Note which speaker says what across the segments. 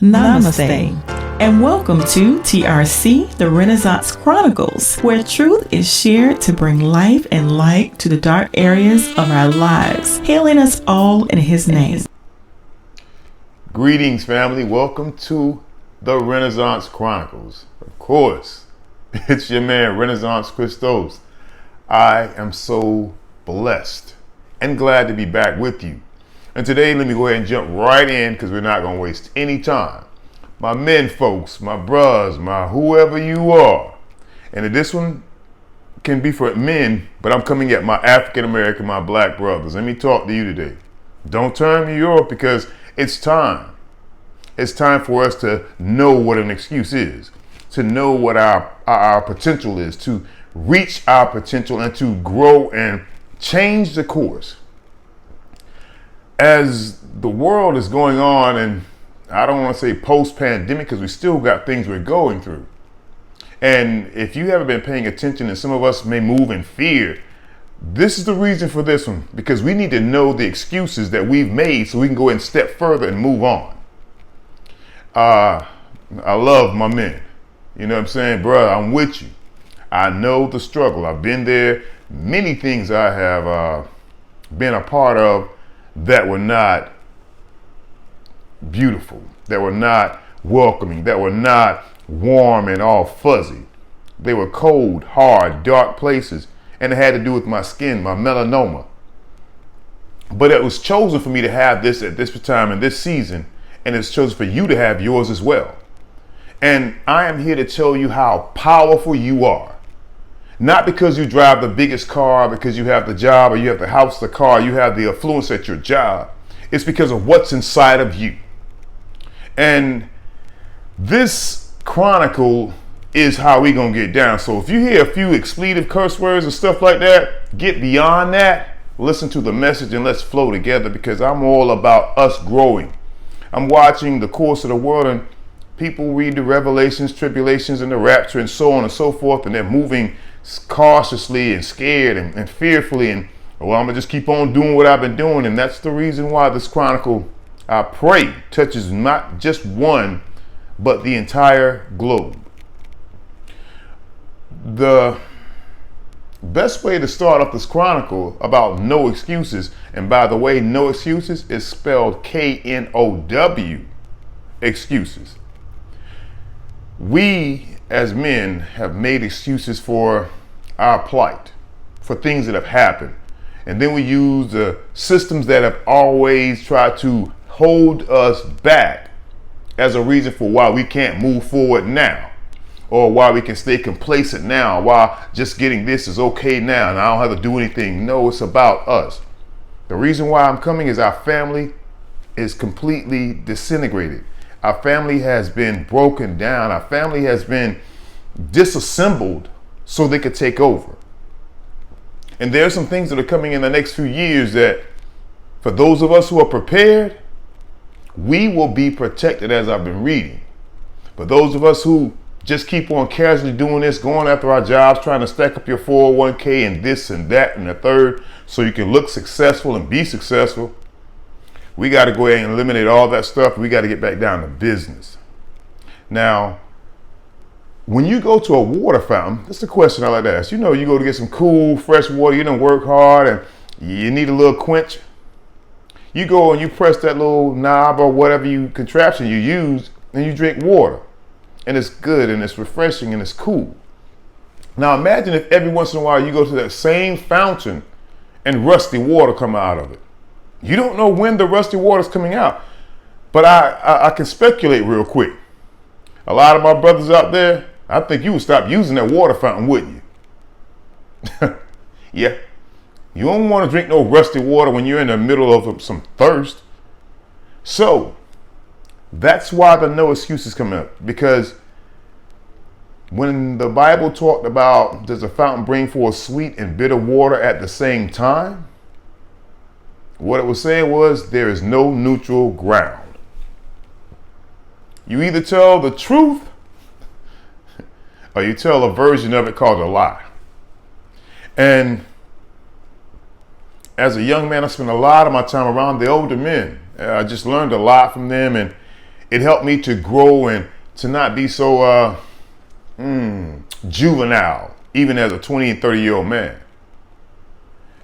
Speaker 1: Namaste, and welcome to TRC, the Renaissance Chronicles, where truth is shared to bring life and light to the dark areas of our lives, healing us all in His name.
Speaker 2: Greetings, family. Welcome to the Renaissance Chronicles. Of course, it's your man, Renaissance Christos. I am so blessed and glad to be back with you. And today, let me go ahead and jump right in because we're not going to waste any time. My men folks, my bros, my whoever you are. And this one can be for men, but I'm coming at my African American, my black brothers. Let me talk to you today. Don't turn me off because it's time. It's time for us to know what an excuse is, to know what our potential is, to reach our potential and to grow and change the course. As the world is going on, and I don't want to say post-pandemic because we still got things we're going through. And if you haven't been paying attention, and some of us may move in fear, this is the reason for this one, because we need to know the excuses that we've made so we can go and step further and move on. I love my men. You know what I'm saying? Bro, I'm with you. I know the struggle. I've been there. Many things I have been a part of that were not beautiful, that were not welcoming, that were not warm and all fuzzy. They were cold, hard, dark places, and it had to do with my skin, my melanoma. But it was chosen for me to have this at this time in this season, and it's chosen for you to have yours as well. And I am here to tell you how powerful you are. Not because you drive the biggest car, because you have the job, or you have the house, the car, you have the affluence at your job. It's because of what's inside of you. And this chronicle is how we gonna get down. So if you hear a few expletive curse words and stuff like that, get beyond that, listen to the message and let's flow together, because I'm all about us growing. I'm watching the course of the world, and people read the revelations, tribulations, and the rapture and so on and so forth, and they're moving cautiously and scared and fearfully, and well, I'm gonna just keep on doing what I've been doing. And that's the reason why this chronicle, I pray, touches not just one but the entire globe. The best way to start off this chronicle about no excuses, and by the way, no excuses is spelled K-N-O-W excuses. We as men have made excuses for our plight, for things that have happened. And then we use the systems that have always tried to hold us back as a reason for why we can't move forward now, or why we can stay complacent now, why just getting this is okay now and I don't have to do anything. No, it's about us. The reason why I'm coming is our family is completely disintegrated. Our family has been broken down. Our family has been disassembled so they could take over. And there are some things that are coming in the next few years that, for those of us who are prepared, we will be protected, as I've been reading. But those of us who just keep on casually doing this, going after our jobs, trying to stack up your 401k and this and that and the third so you can look successful and be successful, we got to go ahead and eliminate all that stuff. We got to get back down to business. Now, when you go to a water fountain, that's the question I like to ask. You know, you go to get some cool, fresh water, you done work hard and you need a little quench. You go and you press that little knob or whatever contraption you use, and you drink water. And it's good and it's refreshing and it's cool. Now imagine if every once in a while you go to that same fountain and rusty water come out of it. You don't know when the rusty water is coming out, but I can speculate real quick. A lot of my brothers out there, I think you would stop using that water fountain, wouldn't you? Yeah. You don't want to drink no rusty water when you're in the middle of some thirst. So that's why the no excuses come up, because when the Bible talked about does a fountain bring forth sweet and bitter water at the same time, what it was saying was there is no neutral ground. You either tell the truth or you tell a version of it called a lie. And as a young man, I spent a lot of my time around the older men. I just learned a lot from them, and It helped me to grow and to not be so juvenile, even as a 20 and 30-year-old man.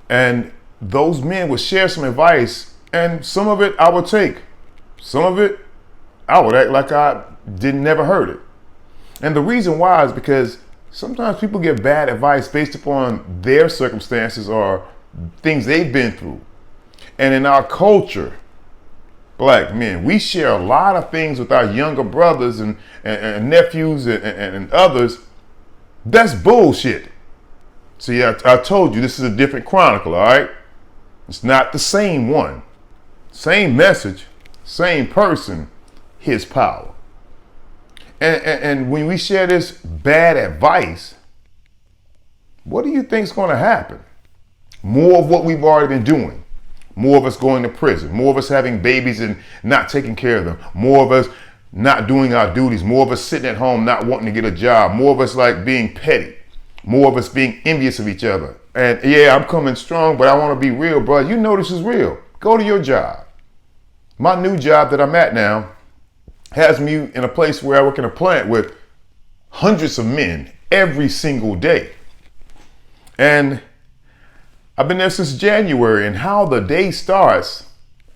Speaker 2: And those men would share some advice, and some of it I would take. Some of it I would act like I never heard it. And the reason why is because sometimes people give bad advice based upon their circumstances or things they've been through. And in our culture, black men, we share a lot of things with our younger brothers and nephews and others. That's bullshit. See, I told you this is a different chronicle, all right? It's not the same one. Same message, same person, his power. And when we share this bad advice, what do you think is going to happen? More of what we've already been doing. More of us going to prison. More of us having babies and not taking care of them. More of us not doing our duties. More of us sitting at home not wanting to get a job. More of us like being petty. More of us being envious of each other. And yeah, I'm coming strong, but I want to be real, bro. You know this is real. Go to your job. My new job that I'm at now has me in a place where I work in a plant with hundreds of men every single day. And I've been there since January, and how the day starts,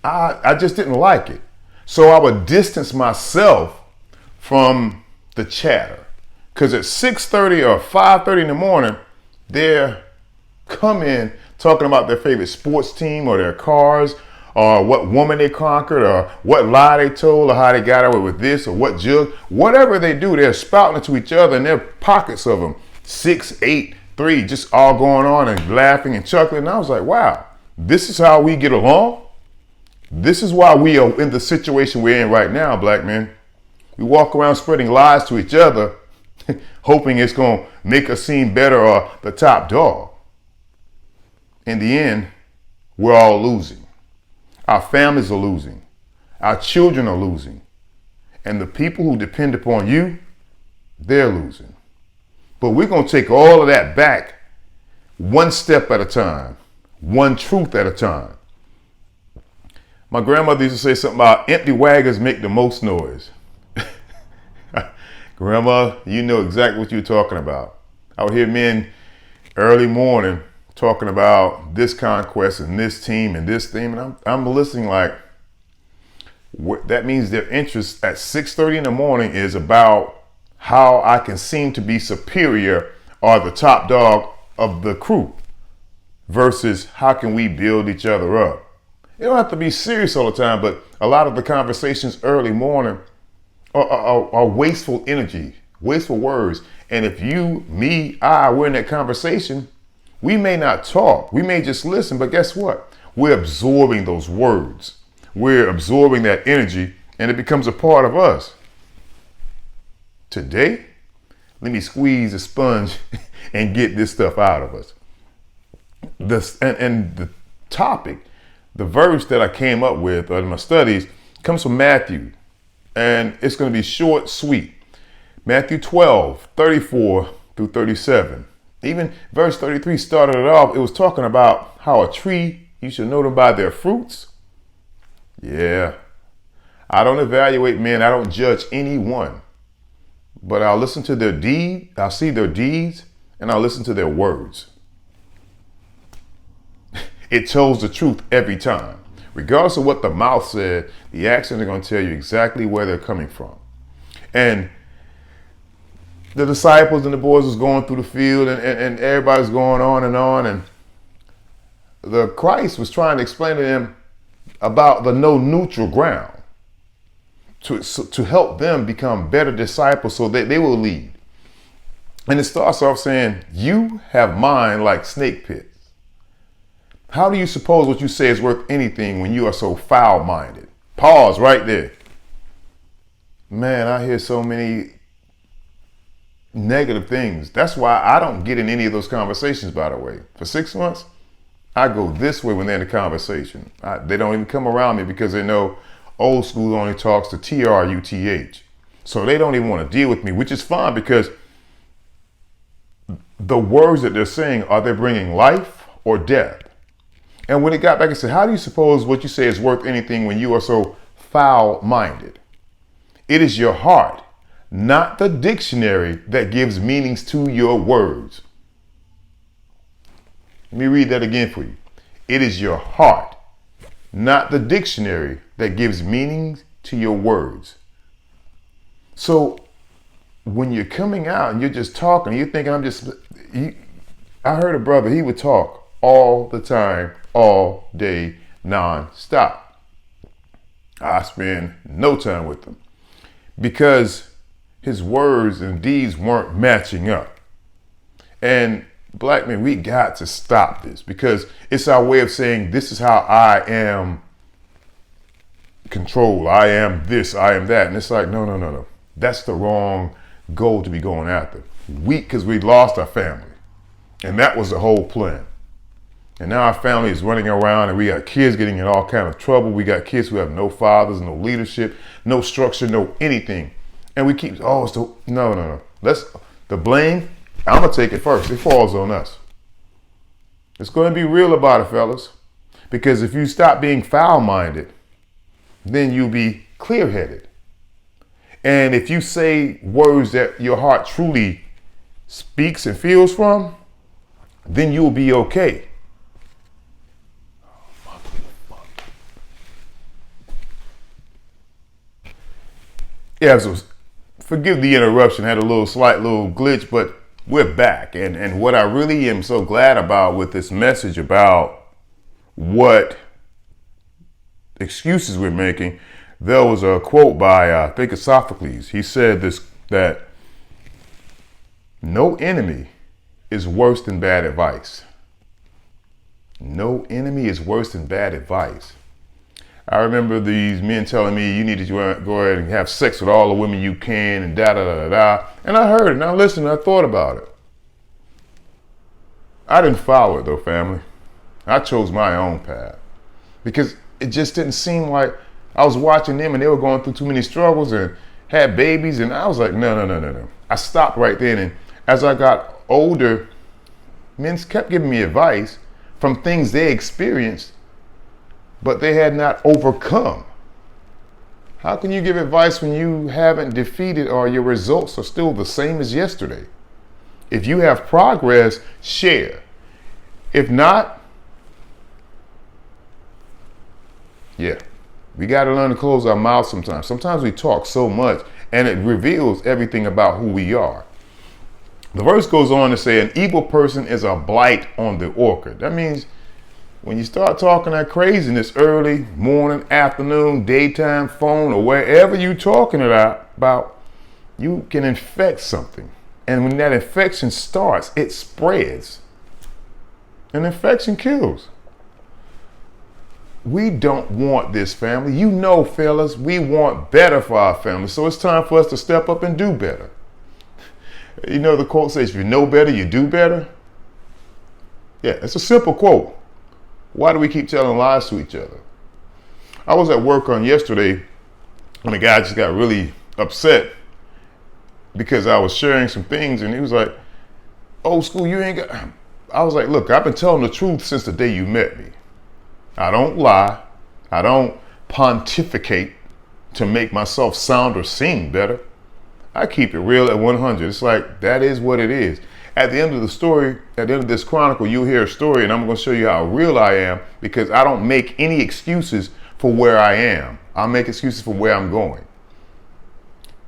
Speaker 2: I just didn't like it. So I would distance myself from the chatter. Because at 6:30 or 5:30 in the morning, they're come in talking about their favorite sports team or their cars or what woman they conquered or what lie they told or how they got away with this or what jug. Whatever they do, they're spouting it to each other, and there are pockets of them, 6, 8, 3, just all going on and laughing and chuckling. And I was like, wow, this is how we get along? This is why we are in the situation we're in right now, black men. We walk around spreading lies to each other, hoping it's going to make us seem better or the top dog. In the end, we're all losing. Our families are losing. Our children are losing. And the people who depend upon you, they're losing. But we're going to take all of that back one step at a time, one truth at a time. My grandmother used to say something about empty wagons make the most noise. Grandma, you know exactly what you're talking about. I would hear men early morning talking about this conquest and this team and this theme, and I'm listening like, that means their interest at 6:30 in the morning is about how I can seem to be superior or the top dog of the crew versus how can we build each other up. You don't have to be serious all the time, but a lot of the conversations early morning are wasteful energy, wasteful words. And if you, me, we're in that conversation, we may not talk. We may just listen, but guess what? We're absorbing those words. We're absorbing that energy, and it becomes a part of us. Today, let me squeeze a sponge and get this stuff out of us. And the topic, the verse that I came up with in my studies comes from Matthew, and it's going to be short, sweet. Matthew 12, 34 through 37. Even verse 33 started it off. It was talking about how a tree, you should know them by their fruits. Yeah. I don't evaluate men. I don't judge anyone. But I'll listen to their deed. I'll see their deeds, and I'll listen to their words. It tells the truth every time. Regardless of what the mouth said, the actions are going to tell you exactly where they're coming from. And the disciples and the boys was going through the field, and everybody's going on, and the Christ was trying to explain to them about the no neutral ground to help them become better disciples so that they will lead. And it starts off saying, you have mind like snake pits. How do you suppose what you say is worth anything when you are so foul-minded? Pause right there. Man, I hear so many negative things. That's why I don't get in any of those conversations, by the way. For 6 months, I go this way when they're in the conversation. They don't even come around me because they know old school only talks to TRUTH. So they don't even want to deal with me, which is fine because the words that they're saying, are they bringing life or death? And when it got back and said, how do you suppose what you say is worth anything when you are so foul-minded? It is your heart, not the dictionary, that gives meanings to your words. Let me read that again for you. It is your heart, not the dictionary, that gives meanings to your words. So when you're coming out and you're just talking, you're thinking, I heard a brother, he would talk all the time, all day, non-stop. I spend no time with him because his words and deeds weren't matching up. And black men, we got to stop this because it's our way of saying, this is how I am controlled. I am this, I am that. And it's like, no. That's the wrong goal to be going after. Because we lost our family. And that was the whole plan. And now our family is running around and we got kids getting in all kind of trouble. We got kids who have no fathers, no leadership, no structure, no anything. And we keep, no. The blame, I'm going to take it first. It falls on us. It's going to be real about it, fellas. Because if you stop being foul-minded, then you'll be clear-headed. And if you say words that your heart truly speaks and feels from, then you'll be okay. Yeah, so forgive the interruption. Had a slight little glitch, but we're back. And what I really am so glad about with this message about what excuses we're making, there was a quote by, I think it's Sophocles. He said that no enemy is worse than bad advice. No enemy is worse than bad advice. I remember these men telling me, you need to go ahead and have sex with all the women you can and da-da-da-da-da. And I heard it and I listened and I thought about it. I didn't follow it though, family. I chose my own path because it just didn't seem like I was watching them and they were going through too many struggles and had babies. And I was like, no. I stopped right then. And as I got older, men kept giving me advice from things they experienced, but they had not overcome. How can you give advice when you haven't defeated or your results are still the same as yesterday? If you have progress, share. If not, we got to learn to close our mouths sometimes. Sometimes we talk so much and it reveals everything about who we are. The verse goes on to say, an evil person is a blight on the orchard. That means when you start talking that craziness early, morning, afternoon, daytime, phone, or wherever you're talking about, you can infect something. And when that infection starts, it spreads. An infection kills. We don't want this, family. You know, fellas, we want better for our family. So it's time for us to step up and do better. You know, the quote says, if you know better, you do better. Yeah, it's a simple quote. Why do we keep telling lies to each other? I was at work on yesterday when the guy just got really upset because I was sharing some things and he was like, old school, you ain't got... I was like, look, I've been telling the truth since the day you met me. I don't lie. I don't pontificate to make myself sound or seem better. I keep it real at 100. It's like, that is what it is. At the end of the story, at the end of this chronicle, you'll hear a story and I'm going to show you how real I am because I don't make any excuses for where I am. I make excuses for where I'm going.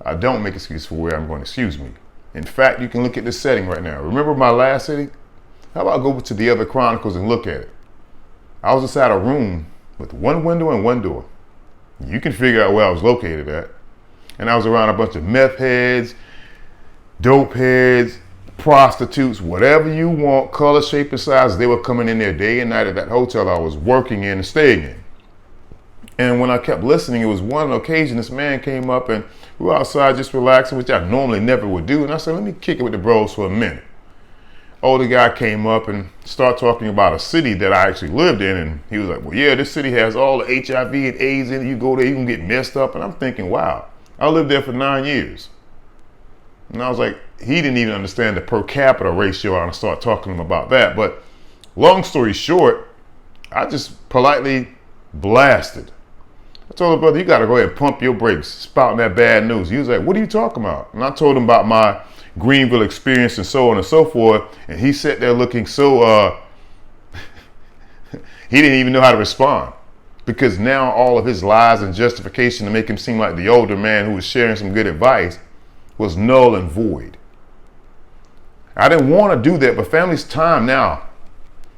Speaker 2: I don't make excuses for where I'm going, excuse me. In fact, you can look at this setting right now. Remember my last city? How about go to the other chronicles and look at it? I was inside a room with one window and one door. You can figure out where I was located at. And I was around a bunch of meth heads, dope heads, prostitutes, whatever you want, color, shape, and size. They were coming in there day and night at that hotel I was working in and staying in. And when I kept listening, it was one occasion this man came up and we were outside just relaxing, which I normally never would do. And I said, let me kick it with the bros for a minute. Older guy came up and started talking about a city that I actually lived in. And he was like, well, yeah, this city has all the HIV and AIDS in it. You go there, you can get messed up. And I'm thinking, wow, I lived there for 9 years. And I was like, he didn't even understand the per capita ratio. I started talking to him about that. But long story short, I just politely blasted. told her, brother, you got to go ahead and pump your brakes, spouting that bad news. He was like, what are you talking about? And I told him about my Greenville experience and so on and so forth. And he sat there looking so, he didn't even know how to respond, because now all of his lies and justification to make him seem like the older man who was sharing some good advice was null and void. I didn't want to do that, but family's time now.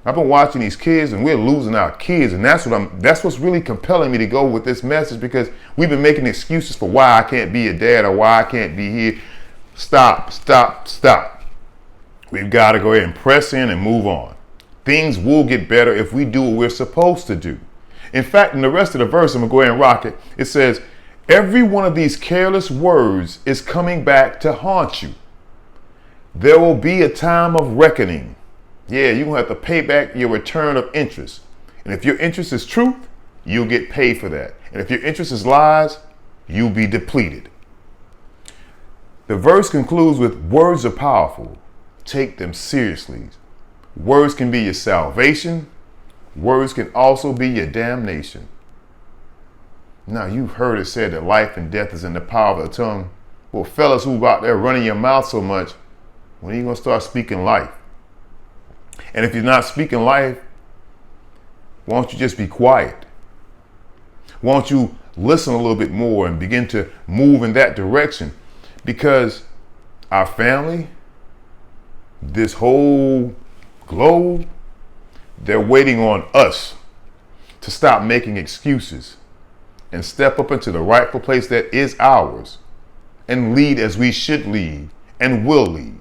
Speaker 2: I've been watching these kids and we're losing our kids, and that's what's really compelling me to go with this message, because we've been making excuses for why I can't be a dad or why I can't be here. Stop. We've got to go ahead and press in and move on. Things will get better if we do what we're supposed to do. In fact, in the rest of the verse, I'm going to go ahead and rock it. It says, every one of these careless words is coming back to haunt you. There will be a time of reckoning. Yeah, you're going to have to pay back your return of interest. And if your interest is truth, you'll get paid for that. And if your interest is lies, you'll be depleted. The verse concludes with, words are powerful. Take them seriously. Words can be your salvation. Words can also be your damnation. Now, you've heard it said that life and death is in the power of the tongue. Well, fellas who out there running your mouth so much, when are you going to start speaking life? And if you're not speaking life, why don't you just be quiet? Why don't you listen a little bit more and begin to move in that direction? Because our family, this whole globe, they're waiting on us to stop making excuses and step up into the rightful place that is ours and lead as we should lead and will lead.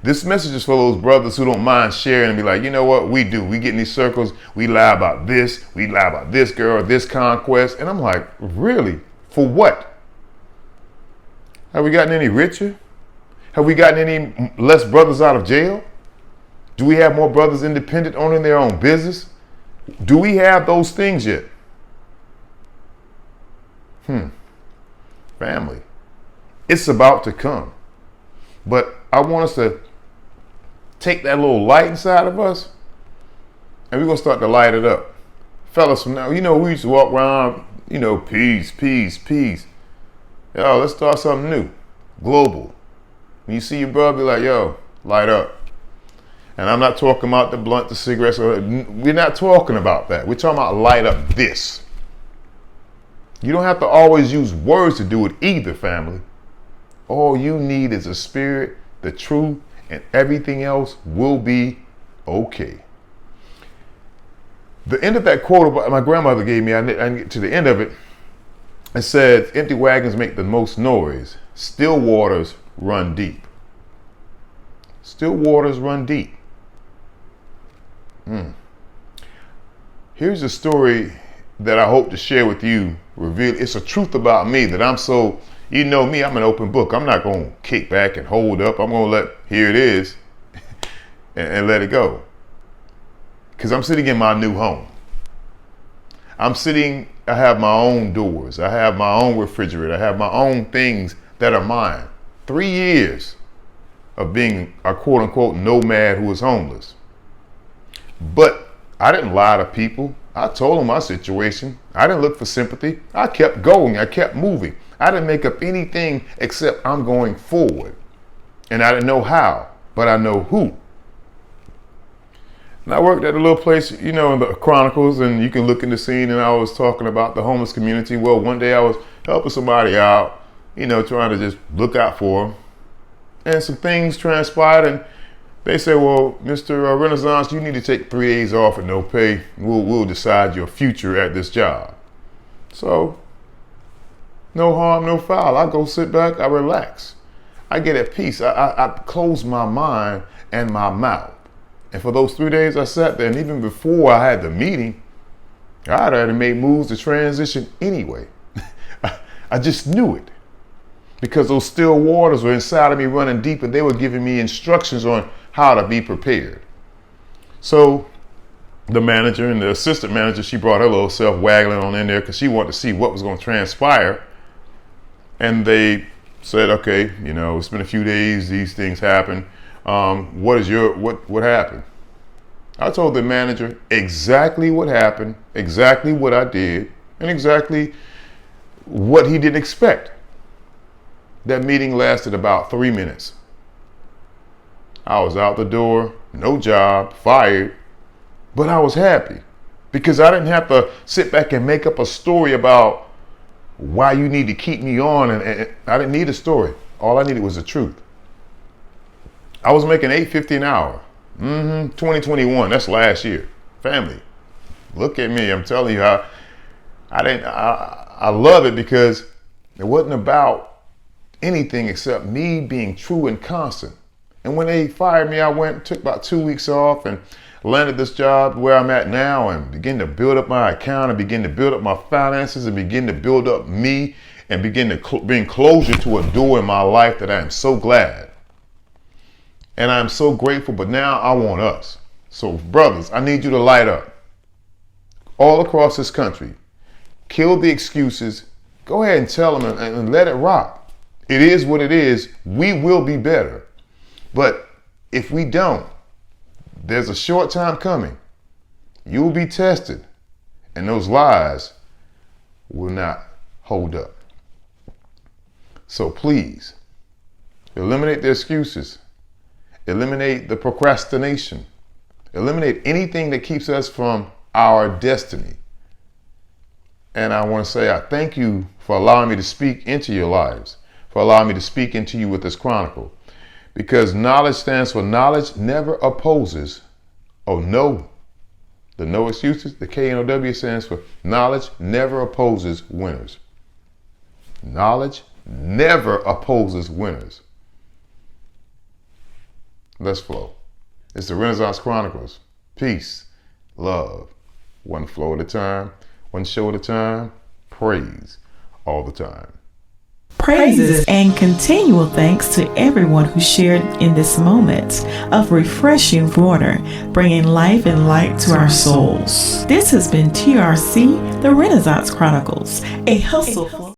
Speaker 2: This message is for those brothers who don't mind sharing and be like, you know what, we do. We get in these circles, we lie about this, we lie about this girl, this conquest. And I'm like, really? For what? Have we gotten any richer? Have we gotten any less brothers out of jail? Do we have more brothers independent, owning their own business? Do we have those things yet? Family. It's about to come. But I want us to take that little light inside of us, and we're going to start to light it up. Fellas, from now, we used to walk around, peace. Yo, let's start something new. Global. When you see your brother, be like, yo, light up. And I'm not talking about the blunt, the cigarettes. We're not talking about that. We're talking about light up this. You don't have to always use words to do it either, family. All you need is a spirit, the truth, and everything else will be okay. The end of that quote my grandmother gave me, I didn't get to the end of it. It said, empty wagons make the most noise. Still waters run deep. Still waters run deep. Here's a story that I hope to share with you. It's a truth about me that I'm so, you know me, I'm an open book. I'm not going to kick back and hold up. I'm going to here it is, and let it go. Because I'm sitting in my new home. I have my own doors. I have my own refrigerator. I have my own things that are mine. 3 years of being a quote unquote nomad who was homeless. But I didn't lie to people. I told them my situation. I didn't look for sympathy. I kept going. I kept moving. I didn't make up anything except I'm going forward. And I didn't know how, but I know who. And I worked at a little place, in the Chronicles, and you can look in the scene, and I was talking about the homeless community. Well, one day I was helping somebody out, trying to just look out for them. And some things transpired, and they said, well, Mr. Renazance, you need to take 3 days off and no pay. We'll decide your future at this job. So, no harm, no foul. I go sit back, I relax. I get at peace. I close my mind and my mouth. And for those 3 days I sat there, and even before I had the meeting, I had already made moves to transition anyway. I just knew it. Because those still waters were inside of me running deep, and they were giving me instructions on how to be prepared. So the manager and the assistant manager, she brought her little self waggling on in there because she wanted to see what was going to transpire. And they said, okay, it's been a few days, these things happen. What happened? I told the manager exactly what happened, exactly what I did, and exactly what he didn't expect. That meeting lasted about 3 minutes. I was out the door, no job, fired, but I was happy because I didn't have to sit back and make up a story about why you need to keep me on. And I didn't need a story. All I needed was the truth. I was making $8.50 an hour. 2021, that's last year. Family, look at me. I'm telling you, I love it because it wasn't about anything except me being true and constant. And when they fired me, I took about 2 weeks off and landed this job where I'm at now and begin to build up my account and begin to build up my finances and begin to build up me and begin to bring closure to a door in my life that I am so glad. And I'm so grateful, but now I want us. So brothers, I need you to light up all across this country. Kill the excuses. Go ahead and tell them and let it rock. It is what it is. We will be better. But if we don't, there's a short time coming. You will be tested, and those lies will not hold up. So please, eliminate the excuses. Eliminate the procrastination. Eliminate anything that keeps us from our destiny. And I want to say I thank you for allowing me to speak into your lives, for allowing me to speak into you with this chronicle. Because knowledge stands for knowledge never opposes. Oh, no. The no excuses, the KNOW stands for knowledge never opposes winners. Knowledge never opposes winners. Let's flow. It's the Renaissance Chronicles. Peace, love, one flow at a time, one show at a time, praise all the time.
Speaker 1: Praises and continual thanks to everyone who shared in this moment of refreshing water, bringing life and light to our souls. This has been TRC, the Renaissance Chronicles, a hustle.